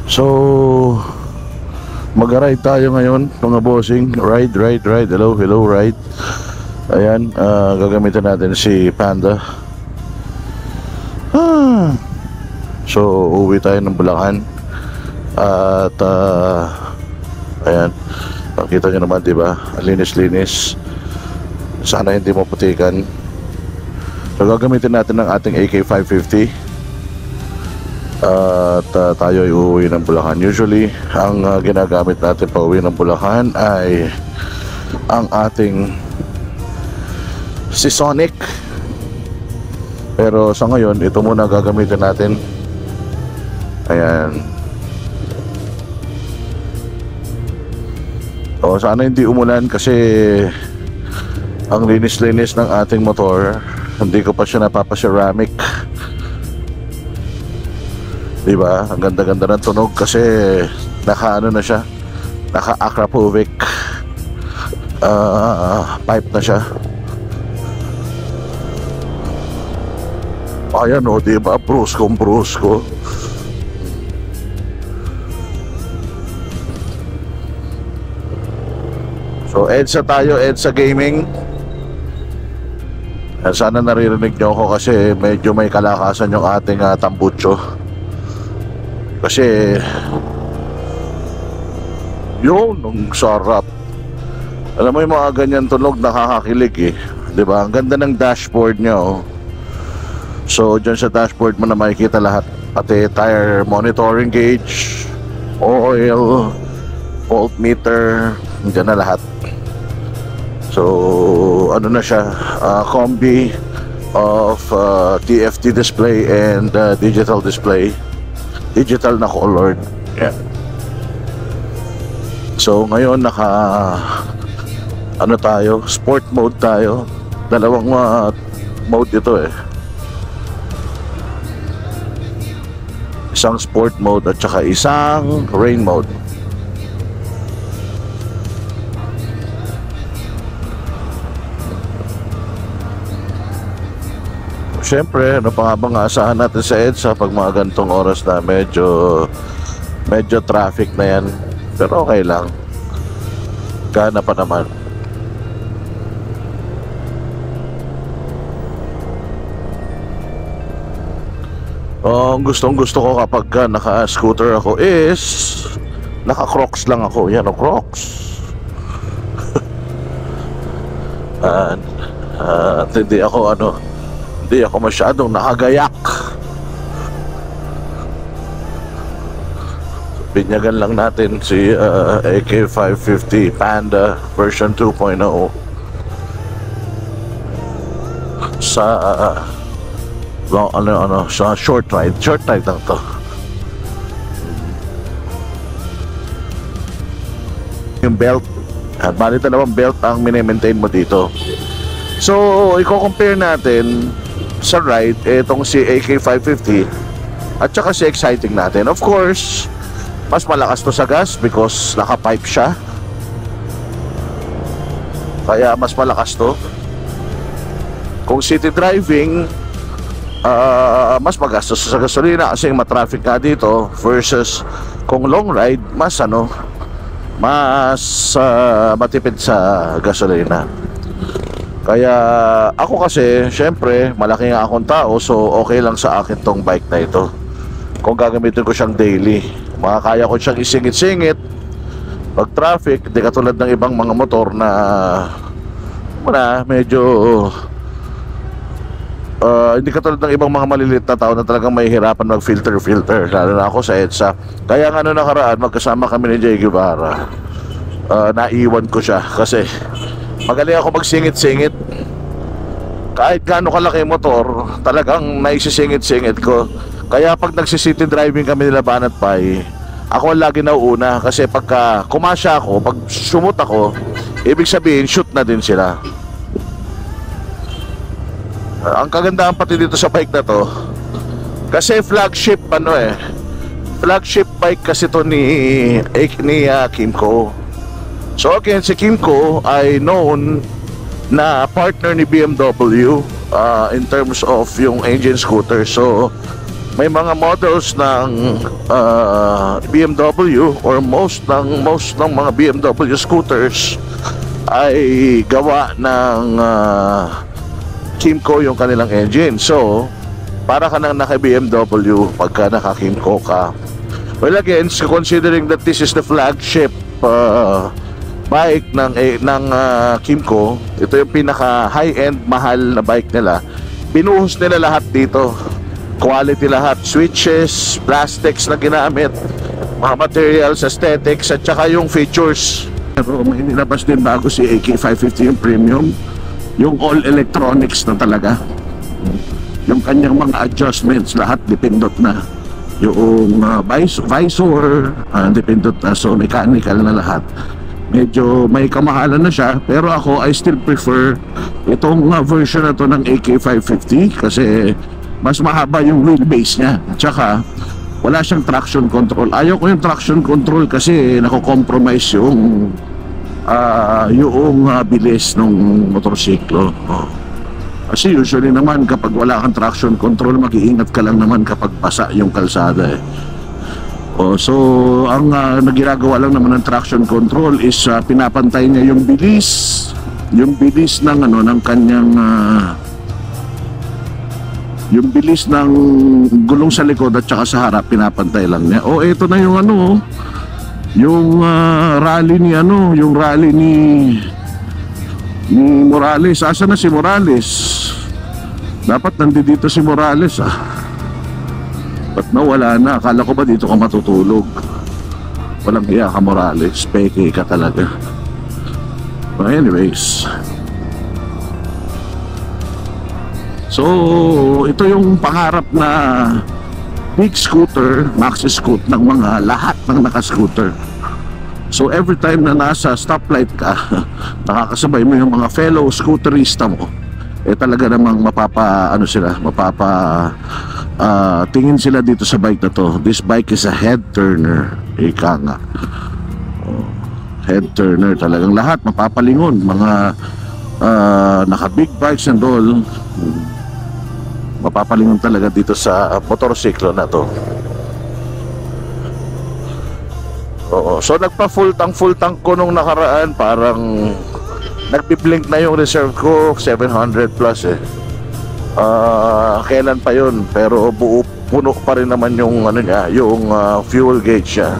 So, mag-ride tayo ngayon mga bossing. Ride. Hello, ride. Ayan, gagamitin natin si Panda. So, uwi tayo ng Bulacan. At, ayan, pakita nyo naman, diba? Linis-linis. Sana hindi maputikan. So, gagamitin natin ng ating AK-550. At tayo ay uuwi ng Bulacan. Usually, ang ginagamit natin pa uwi ng Bulacan ay ang ating si Sonic. Pero sa ngayon, ito muna gagamitin natin. Ayan. O, sana hindi umulan kasi ang linis-linis ng ating motor. Hindi ko pa siya napapaceramic. Diba? Ang ganda-ganda ng tunog kasi naka-ano na siya, naka-Akrapovic pipe na siya. Ayan o, diba? Brusko. So, EDSA tayo, EDSA Gaming. Sana naririnig nyo ako kasi medyo may kalakasan yung ating tambucho. Kasi yun, ang sarap. Alam mo yung mga ganyan tunog, nakakakilig eh. Diba? Ang ganda ng dashboard nyo, oh. So dyan sa dashboard mo na makikita lahat. Pati tire monitoring gauge, oil, voltmeter, dyan na lahat. So ano na siya, combi of TFT display and digital display. Digital na colored. Yeah. So ngayon ano tayo, sport mode tayo. Dalawang mode ito eh. Isang sport mode at saka isang rain mode. Siyempre, ano pa nga bang aasahan natin sa EDSA pag mga gantong oras na medyo traffic na yan. Pero okay lang. Gana pa naman. Ang gustong-gusto ko kapag naka-scooter ako is naka-Crocs lang ako. Yan o, Crocs. At hindi ako masyadong nakagayak. Binyagan lang natin si AK-550 Panda version 2.0 sa sa short ride lang to. Yung belt, bali dalawang belt ang mini-maintain mo dito. So i-compare natin sa ride itong si AK-550 at saka si Exciting natin. Of course, mas malakas to sa gas because naka-pipe siya, kaya mas malakas to. Kung city driving, mas magastos sa gasolina kasi matraffic nga dito, versus kung long ride, mas matipid sa gasolina. Kaya ako kasi, syempre, malaki nga akong tao, so okay lang sa akin tong bike na ito. Kung gagamitin ko siyang daily, makakaya ko siyang isingit-singit pag traffic, di katulad ng ibang mga motor na medyo hindi katulad ng ibang mga maliliit na tao na talagang may hirapan mag-filter, lalo na ako sa EDSA. Kaya nga nakaraan, magkasama kami ni Jay Guevara, naiwan ko siya kasi magaling ako magsingit-singit. Kahit gaano kalaki motor, talagang naisisingit-singit ko. Kaya pag nagsisity driving kami nila Banat Pai, ako lagi nauuna kasi pagka kumasya ako, pag sumut ako, ibig sabihin shoot na din sila. Ang kagandahan pati dito sa bike na to, kasi flagship flagship bike kasi to ni Kymco. So again, si Kymco ay known na partner ni BMW in terms of yung engine scooter. So may mga models ng BMW or most ng mga BMW scooters ay gawa ng Kymco yung kanilang engine. So para ka nang naka BMW pagka naka Kymco ka. Well, again, considering that this is the flagship bike ng Kymco, ito yung pinaka high-end mahal na bike nila. Binuhos nila lahat dito. Quality lahat, switches, plastics na ginamit, mga materials, aesthetics, at saka yung features. Pero may nilabas din bago si AK550 yung premium, yung all electronics na talaga. Yung kanyang mga adjustments, lahat dipindot na. Yung visor, dipindot na, so mechanical na lahat. Medyo may kamahalan na siya, pero ako, I still prefer itong version na to ng AK550 kasi mas mahaba yung wheelbase niya. Tsaka wala siyang traction control. Ayaw ko yung traction control kasi nako-compromise yung bilis ng motorsiklo. Kasi usually naman kapag wala kang traction control, mag-iingat ka lang naman kapag basa yung kalsada eh. So ang ginagawa lang naman ng traction control is pinapantay niya yung bilis ng ng kanyang yung bilis ng gulong sa likod at saka sa harap, pinapantay lang niya. Ito na yung yung rally ni Morales. Asa na si Morales? Dapat nandito si Morales Ba't nawala na? Akala ko ba dito ka matutulog? Walang hiya ka, Morales. Peke ka talaga. But anyways, so ito yung pangarap na big scooter, maxi scoot ng mga lahat ng naka-scooter. So every time na nasa stoplight ka, nakakasabay mo yung mga fellow scooterista mo, talaga namang tingin sila dito sa bike na to. This bike is a head turner, ika nga. Head turner talagang lahat mapapalingon, mga naka big bikes and all, mapapalingon talaga dito sa motorsiklo na to. So nagpa full tank ko nung nakaraan, parang nagbi-blink na yung reserve ko, 700 plus kailan pa yun, pero puno pa rin naman yung yung fuel gauge niya.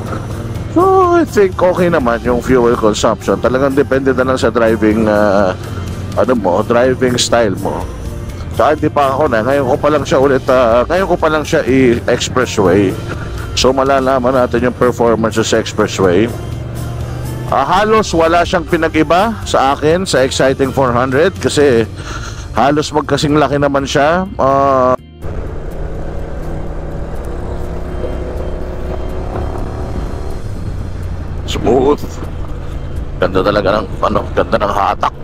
So I think okay naman yung fuel consumption. Talagang depende na lang sa driving driving style mo. Saka hindi pa ako ngayon ko pa lang siya i-expressway. So malalaman natin yung performance sa expressway. Halos wala siyang pinag-iba sa akin sa Exciting 400 kasi halos magkasing laki naman siya. Smooth. Ganda talaga ng ganda ng hatak.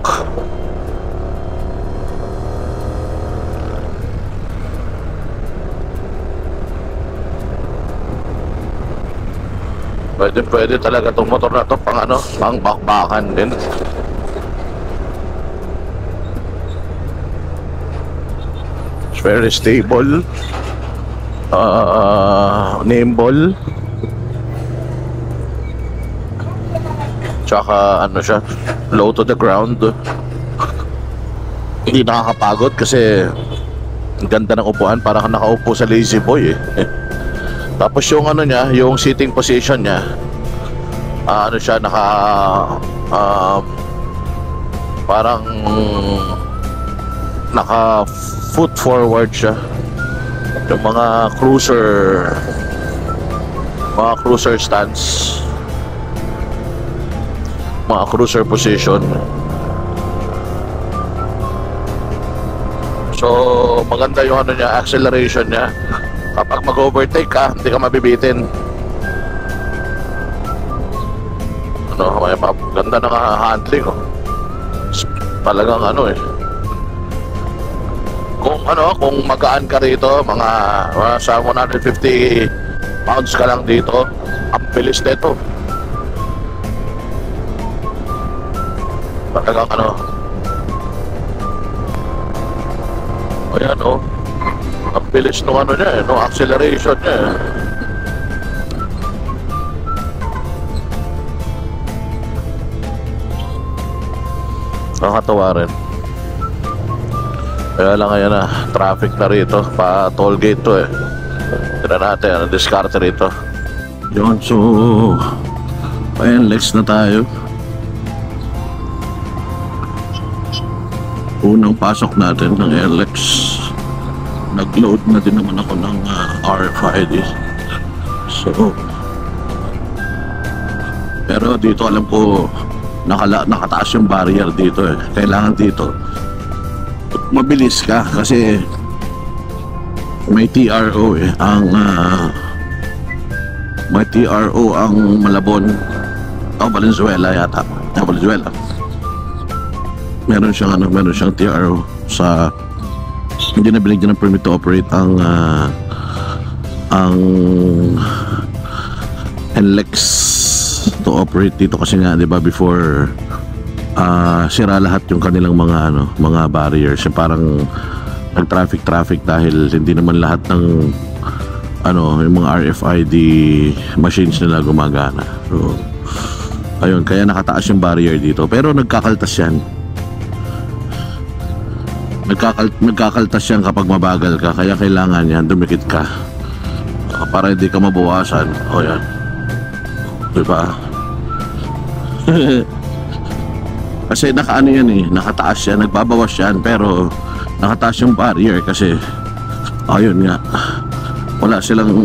Pwede talaga tong motor na to pang bakbakan din. It's very stable, nimble, tsaka siya, low to the ground. Hindi nakakapagod kasi ang ganda ng upuan, para kang nakaupo sa Lazy Boy Tapos yung niya, yung sitting position niya, siya parang naka foot forward siya. Yung mga cruiser stance, mga cruiser position. So maganda yung niya, acceleration niya. Kapag mag-overtake ka, hindi ka mabibitin. May ganda ng handling talagang kung magaan ka rito, mga sa 150 pounds ka lang dito, ang bilis nito. Talagang ayan Ang bilis nung ano niya, nung acceleration niya. Nakakatawa rin. Kaya lang ngayon na, traffic na rito, pa toll gate to eh. Tira natin, diskarte rito. Yun, so, pa-NLEX na tayo. Unang pasok natin ng NLEX. Nag-load na din naman ako ng RFID. So, pero dito alam ko, nakataas yung barrier dito eh. Kailangan dito mabilis ka kasi may TRO eh. May TRO ang Malabon. Valenzuela yata. Valenzuela. Meron siyang TRO sa hindi na binigyan ng permit to operate ang NLEX to operate dito kasi nga 'di ba before sira lahat yung kanilang mga barriers, parang nag-traffic dahil hindi naman lahat ng yung mga RFID machines nila gumagana. So ayun, kaya nakataas yung barrier dito pero nagkakaltas yan. Nagkakaltas yan kapag mabagal ka, kaya kailangan yan dumikit ka para hindi ka mabawasan. O yan, diba? Kasi nakaano yan eh, nakataas yan, nagbabawas yan pero nakataas yung barrier kasi ayun nga, wala silang,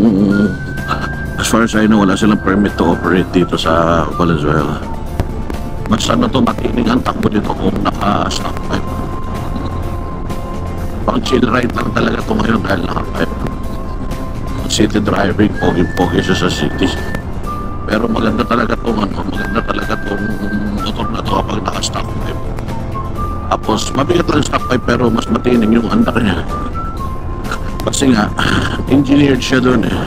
as far as I know, wala silang permit to operate dito sa Valenzuela. Mas matinig ang takbo dito kung naka-stop pipe. Pang chill ride lang talaga ito ngayon dahil naka-pipe. City driving, pogi-pogi siya sa city. Pero maganda talaga itong motor na ito kapag naka-stop pipe. Tapos mabigat lang stop pipe pero mas matinig yung andar niya. Kasi nga, engineered siya doon eh.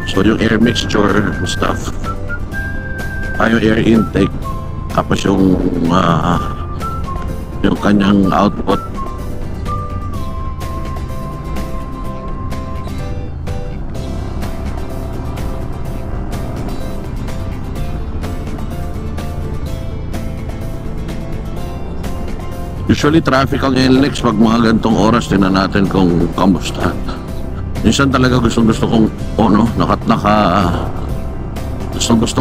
So yung air mixture stuff, yung air intake, tapos yung kanyang output. Usually traffic ang NLEX pag mga gantong oras, tingnan natin kung kamusta. Minsan talaga gusto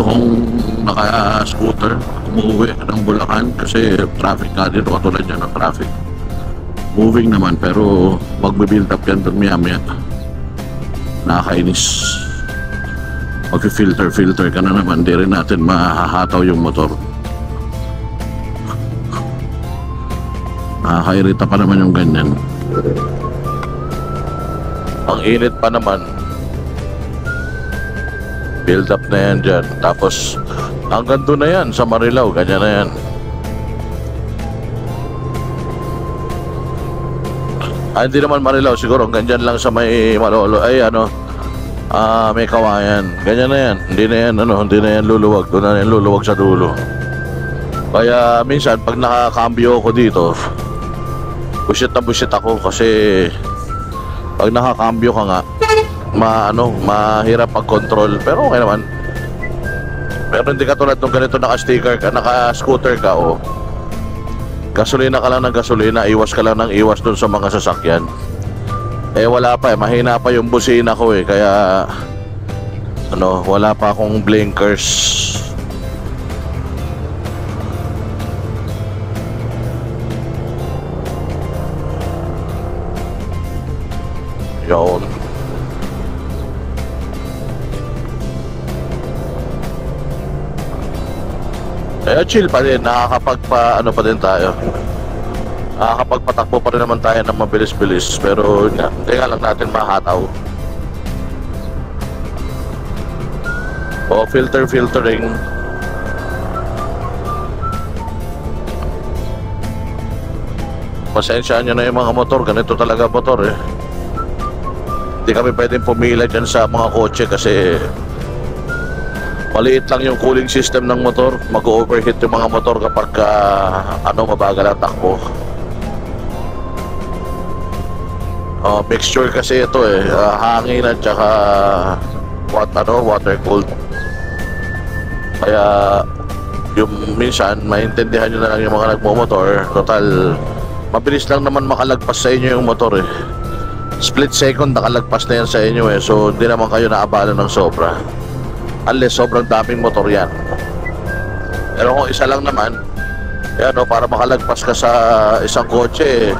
kong naka-scooter umuwi ng Bulacan kasi traffic nga dito, katulad yan ng traffic. Moving naman pero magbe-build up yan doon maya. Nakakainis. Mag-filter ka na naman, di rin natin mahahataw yung motor. Nakakairita pa naman yung ganyan. Ang init pa naman. Build up na yan dyan. Tapos hanggang doon na yan sa Marilao, ganyan na yan. Hindi naman Marilao, siguro hanggang dyan lang sa may Malolo. May Kawayan. Ganyan na yan. Hindi na yan luluwag. Doon na yan luluwag sa dulo. Kaya minsan pag nakakambyo ako dito, busit ako kasi pag nakakambyo ka nga, mahirap pag-control. Pero okay naman. Pero hindi ka tulad nung ganito naka-sticker ka, naka-scooter ka o gasolina ka lang ng gasolina, iwas ka lang ng iwas dun sa mga sasakyan. Wala pa mahina pa yung busina ko kaya wala pa akong blinkers. Yun. Chill pa din, nakakapagpa tayo. Nakakapagpatakbo pa rin naman tayo ng mabilis-bilis, pero hindi nga lang natin mahataw. Filtering. Pasensyaan nyo na yung mga motor, ganito talaga motor eh. Hindi kami pwedeng pumila dyan sa mga kotse kasi maliit lang yung cooling system ng motor. Mag-overheat yung mga motor kapag mabagal ang takbo. Mixture kasi ito eh, hangin at saka water cooled. Kaya yung minsan maintindihan nyo na lang yung mga nagmumotor. Total, mabilis lang naman makalagpas sa inyo yung motor eh. Split second nakalagpas na yan sa inyo eh. So hindi naman kayo naabala ng sobra, unless sobrang daming motor yan. Pero kung isa lang naman, yan o, para makalagpas ka sa isang kotse,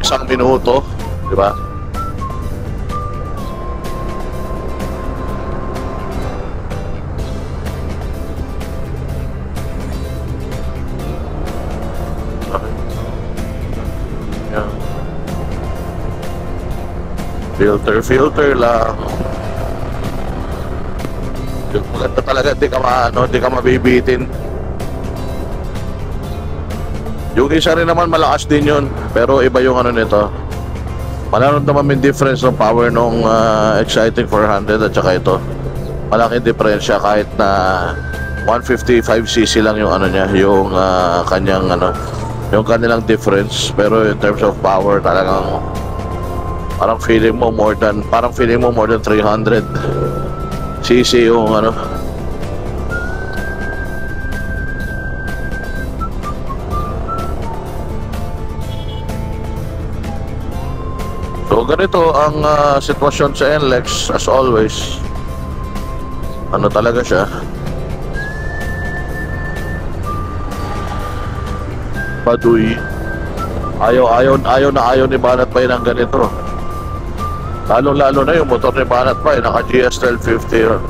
1 minuto, di ba? Yan. Filter lang. Yung maganda talaga, di ka mabibitin. Yung isa rin naman malakas din yun, pero iba yung ano nito. Manaramdaman yung difference ng power nung Exciting 400 at saka ito. Malaking diferensya kahit na 155cc lang yung ano niya, yung kanyang yung kanilang difference. Pero in terms of power, talagang parang feeling mo more than 300cc yung ano. So ganito ang sitwasyon sa NLEX as always. Ano talaga siya? Baduy. Ayaw ni Banat Bay ng ganito. Lalo na yung motor ni Banat Bay, naka GS 1250 yun.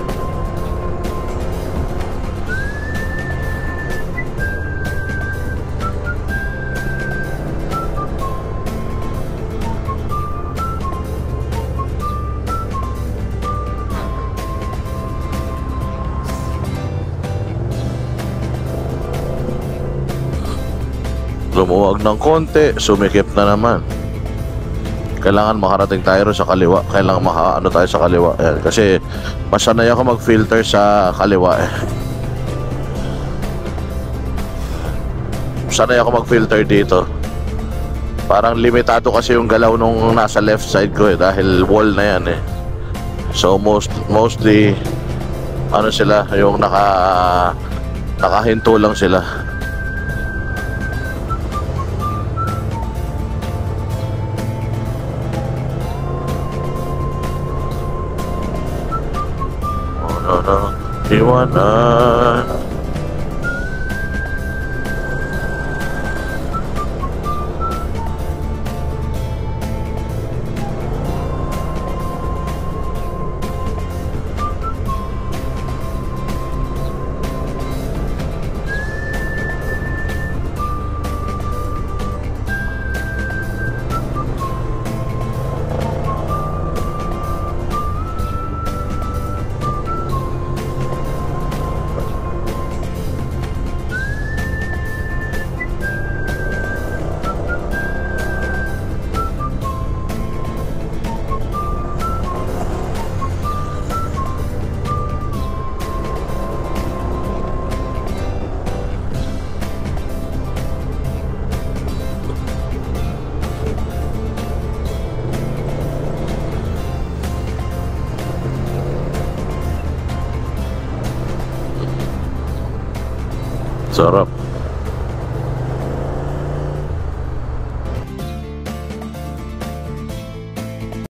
Lumuwag ng konti, sumikip na naman. Kailangan makarating tayo sa kaliwa. Kailangan makaano tayo sa kaliwa. Ayan, kasi masanay ako mag-filter sa kaliwa eh. Sanay ako mag-filter dito. Parang limitado kasi yung galaw nung nasa left side ko eh, dahil wall na yan eh. So mostly ano sila, yung nakahinto lang sila. Iwanan. Sarap.